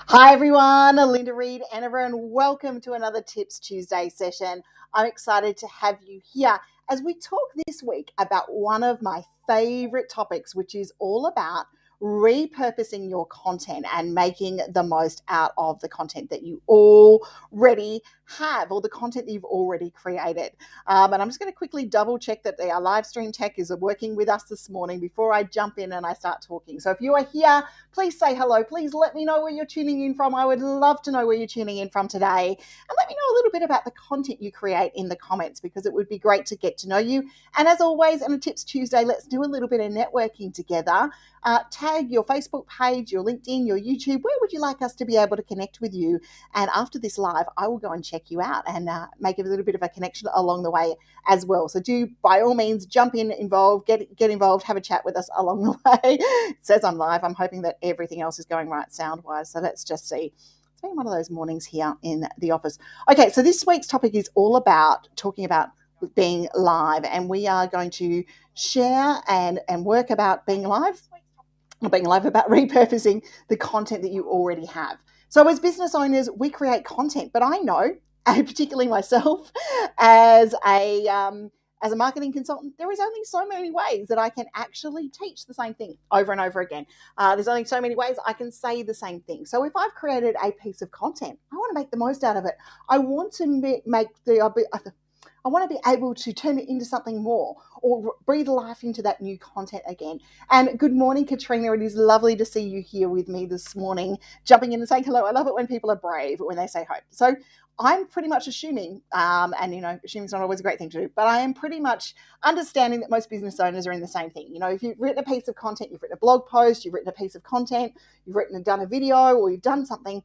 Hi everyone, Linda Reed, and everyone, welcome to another Tips Tuesday session. I'm excited to have you here as we talk this week about one of my favorite topics, which is all about repurposing your content and making the most out of the content that you already have or the content that you've already created. And I'm just going to quickly double check that our live stream tech is working with us this morning before I jump in and I start talking. So if you are here, please say hello. Please let me know where you're tuning in from. I would love to know where you're tuning in from today. And let me know a little bit about the content you create in the comments, because it would be great to get to know you. And as always, on a Tips Tuesday, let's do a little bit of networking together. Tag your Facebook page, your LinkedIn, your YouTube. Where would you like us to be able to connect with you? And after this live, I will go and check you out and make a little bit of a connection along the way as well. So do, by all means, jump in, involve, get involved, have a chat with us along the way. It says I'm live. I'm hoping that everything else is going right sound-wise. So let's just see. It's been one of those mornings here in the office. Okay, so this week's topic is all about talking about being live, and we are going to share and work about being live about repurposing the content that you already have. So as business owners, we create content, but I know, and particularly myself, as a marketing consultant, there is only so many ways that I can actually teach the same thing over and over again. There's only so many ways I can say the same thing. So if I've created a piece of content, I want to make the most out of it. I want to I want to be able to turn it into something more or breathe life into that new content again. And good morning, Katrina. It is lovely to see you here with me this morning, jumping in and saying hello. I love it when people are brave, when they say hope. So I'm pretty much assuming, and assuming is not always a great thing to do, but I am pretty much understanding that most business owners are in the same thing. You know, if you've written a piece of content, you've written a blog post, you've written a piece of content, you've done a video, or you've done something,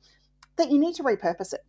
that you need to repurpose it.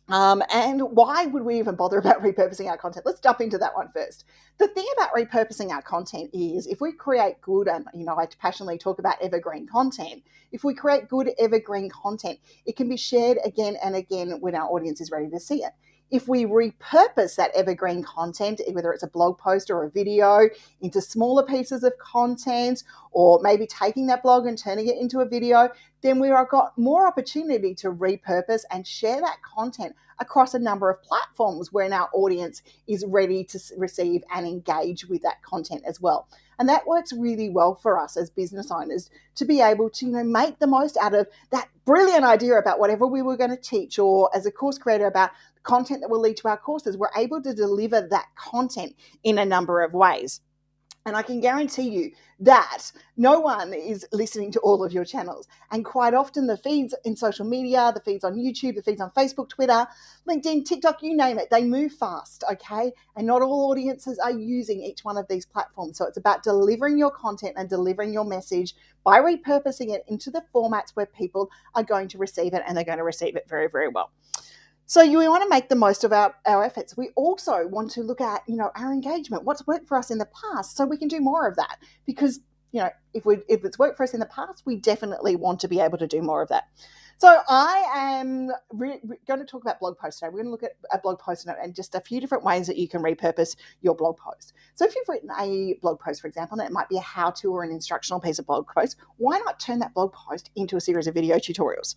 And why would we even bother about repurposing our content? Let's jump into that one first. The thing about repurposing our content is if we create good, and I passionately talk about evergreen content, if we create good evergreen content, it can be shared again and again when our audience is ready to see it. If we repurpose that evergreen content, whether it's a blog post or a video, into smaller pieces of content, or maybe taking that blog and turning it into a video, then we have got more opportunity to repurpose and share that content across a number of platforms where our audience is ready to receive and engage with that content as well. And that works really well for us as business owners to be able to, make the most out of that brilliant idea about whatever we were going to teach, or as a course creator about content that will lead to our courses. We're able to deliver that content in a number of ways. And I can guarantee you that no one is listening to all of your channels. And quite often the feeds in social media, the feeds on YouTube, the feeds on Facebook, Twitter, LinkedIn, TikTok, you name it, they move fast, okay? And not all audiences are using each one of these platforms. So it's about delivering your content and delivering your message by repurposing it into the formats where people are going to receive it, and they're going to receive it very, very well. So we want to make the most of our efforts. We also want to look at, our engagement, what's worked for us in the past, so we can do more of that. Because, if it's worked for us in the past, we definitely want to be able to do more of that. So I am going to talk about blog posts today. We're going to look at a blog post and just a few different ways that you can repurpose your blog post. So if you've written a blog post, for example, and it might be a how-to or an instructional piece of blog post, why not turn that blog post into a series of video tutorials?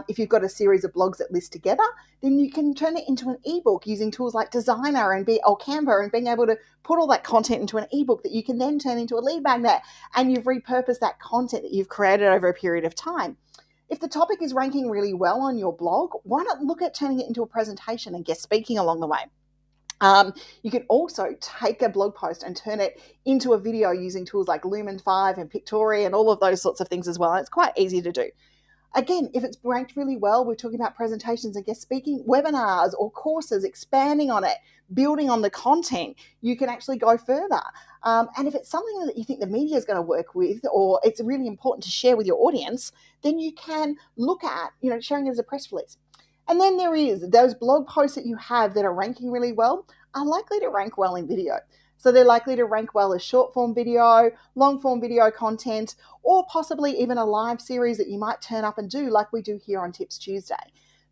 If you've got a series of blogs that list together, then you can turn it into an ebook using tools like Designer or Canva, and being able to put all that content into an ebook that you can then turn into a lead magnet, and you've repurposed that content that you've created over a period of time. If the topic is ranking really well on your blog, why not look at turning it into a presentation and guest speaking along the way? You can also take a blog post and turn it into a video using tools like Lumen 5 and Pictory and all of those sorts of things as well. And it's quite easy to do. Again, if it's ranked really well, we're talking about presentations and guest speaking, webinars or courses, expanding on it, building on the content, you can actually go further. And if it's something that you think the media is going to work with, or it's really important to share with your audience, then you can look at, sharing it as a press release. And then there is those blog posts that you have that are ranking really well are likely to rank well in video. So they're likely to rank well as short form video, long form video content, or possibly even a live series that you might turn up and do like we do here on Tips Tuesday.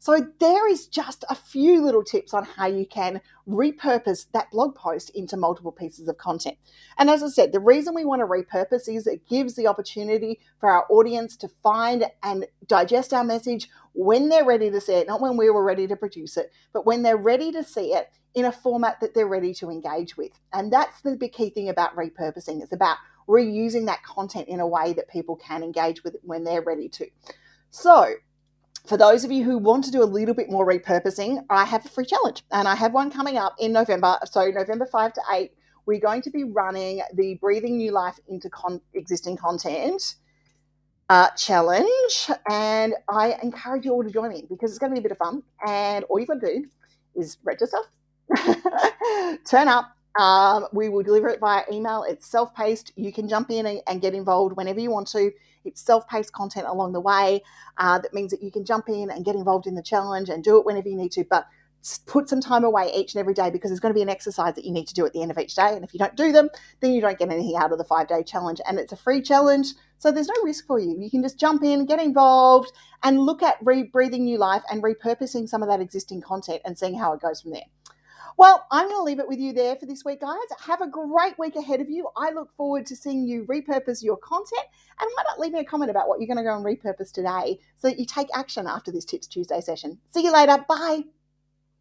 So there is just a few little tips on how you can repurpose that blog post into multiple pieces of content. And as I said, the reason we want to repurpose is it gives the opportunity for our audience to find and digest our message when they're ready to see it, not when we were ready to produce it, but when they're ready to see it in a format that they're ready to engage with. And that's the big key thing about repurposing. It's about reusing that content in a way that people can engage with it when they're ready to. So for those of you who want to do a little bit more repurposing, I have a free challenge, and I have one coming up in November. So November 5 to 8, we're going to be running the Breathing New Life into Existing Content challenge, and I encourage you all to join me because it's going to be a bit of fun, and all you've got to do is register, turn up. We will deliver it via email. It's self-paced. You can jump in and get involved whenever you want to. It's self-paced content along the way. That means that you can jump in and get involved in the challenge and do it whenever you need to, but put some time away each and every day because there's going to be an exercise that you need to do at the end of each day. And if you don't do them, then you don't get anything out of the 5-day challenge. And it's a free challenge, so there's no risk for you. You can just jump in, get involved, and look at breathing new life and repurposing some of that existing content and seeing how it goes from there. Well, I'm going to leave it with you there for this week, guys. Have a great week ahead of you. I look forward to seeing you repurpose your content. And why not leave me a comment about what you're going to go and repurpose today so that you take action after this Tips Tuesday session. See you later. Bye.